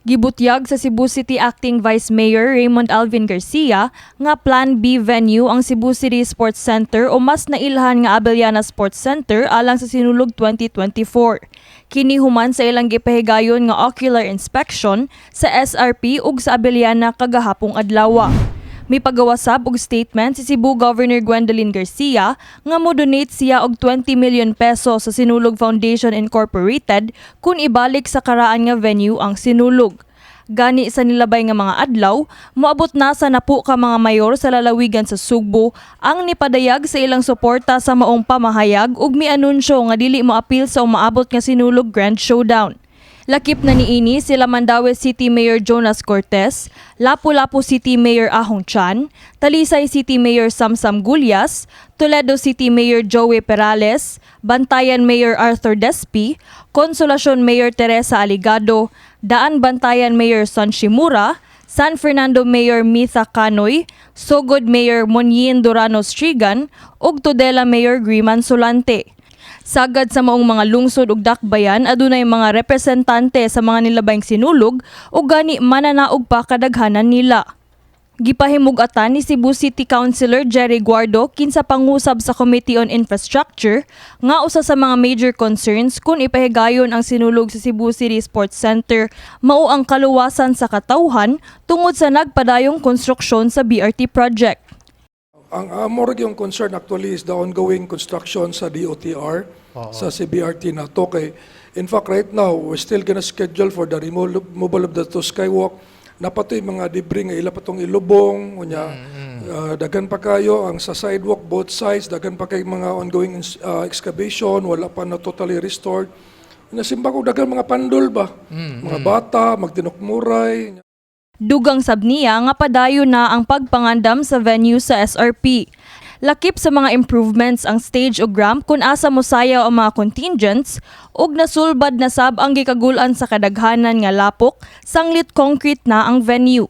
Gibutyag sa Cebu City Acting Vice Mayor Raymond Alvin Garcia nga Plan B venue ang Cebu City Sports Center o mas nailhan nga Abellana Sports Center alang sa Sinulog 2024. Kini human sa ilang gipahigayon nga ocular inspection sa SRP ug sa Abellana kagahapong adlaw. May pagawasab og statement si Cebu Governor Gwendolyn Garcia nga mo-donate siya og 20 million peso sa Sinulog Foundation Incorporated kung ibalik sa karaan nga venue ang Sinulog. Gani sa nilabay nga mga adlaw, moabot na sa napu ka mga mayor sa lalawigan sa Sugbo ang nipadayag sa ilang suporta sa maong pamahayag ug mianunsyo nga dili moapil sa umaabot nga Sinulog Grand Showdown. Lakip na niini sila Mandaue City Mayor Jonas Cortez, Lapu-Lapu City Mayor Ahong Chan, Talisay City Mayor Samsam Gulyas, Toledo City Mayor Joey Perales, Bantayan Mayor Arthur Despi, Consolacion Mayor Teresa Aligado, Daan Bantayan Mayor Son Shimura, San Fernando Mayor Mitha Canoy, Sogod Mayor Monyin Durano Strigan, ug Tudela Mayor Griman Solante. Sagad sa maong mga lungsod ug dakbayan adunay mga representante sa mga nilabayng sinulog ug gani mananaog pa kadaghanan nila. Gipahimug-atan ni Cebu City Councilor Jerry Guardo kinsa pangusab sa Committee on Infrastructure nga usa sa mga major concerns kung ipahigayon ang sinulog sa Cebu City Sports Center mao ang kaluwasan sa katawhan tungod sa nagpadayong konstruksyon sa BRT project. Ang more yung concern actually is the ongoing construction sa DOTR, sa CBRT na to. In fact, right now, we're still gonna schedule for the removal of the skywalk. Napatoy mga debris nga ila patong ilubong, dagan pa kayo ang sa sidewalk both sides, dagan pa kay mga ongoing excavation, wala pa na totally restored. Nasimba ko dagan mga pandol ba, mga bata, magtinukmuray. Dugang sab niya nga padayon na ang pagpangandam sa venue sa SRP. Lakip sa mga improvements ang stage ug ramp kung asa mosayaw ang mga contingents ug nasulbad na sab ang gikagulan sa kadaghanan nga lapok sanglit concrete na ang venue.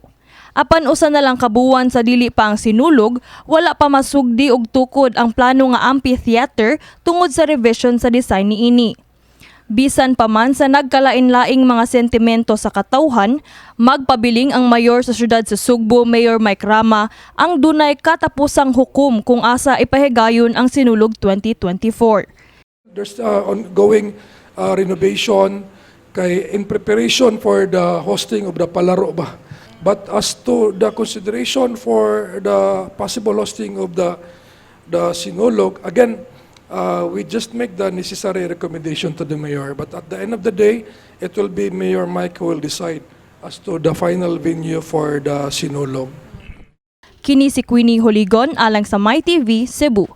Apan usa na lang kabuwan sa dili pa ang sinulog, wala pa masugdi og tukod ang plano nga amphitheater tungod sa revision sa design niini. Bisan pa man sa nagkalain-laing mga sentimento sa katawhan, magpabiling ang mayor sa siyudad sa Sugbo, Mayor Mike Rama, ang dunay katapusang hukom kung asa ipahigayon ang Sinulog 2024. There's ongoing renovation in preparation for the hosting of the palaro ba. But as to the consideration for the possible hosting of the Sinulog, again, we just make the necessary recommendation to the mayor. But at the end of the day, it will be Mayor Mike who will decide as to the final venue for the Sinulog. Kini si Queenie Holigon alang sa MyTV Cebu.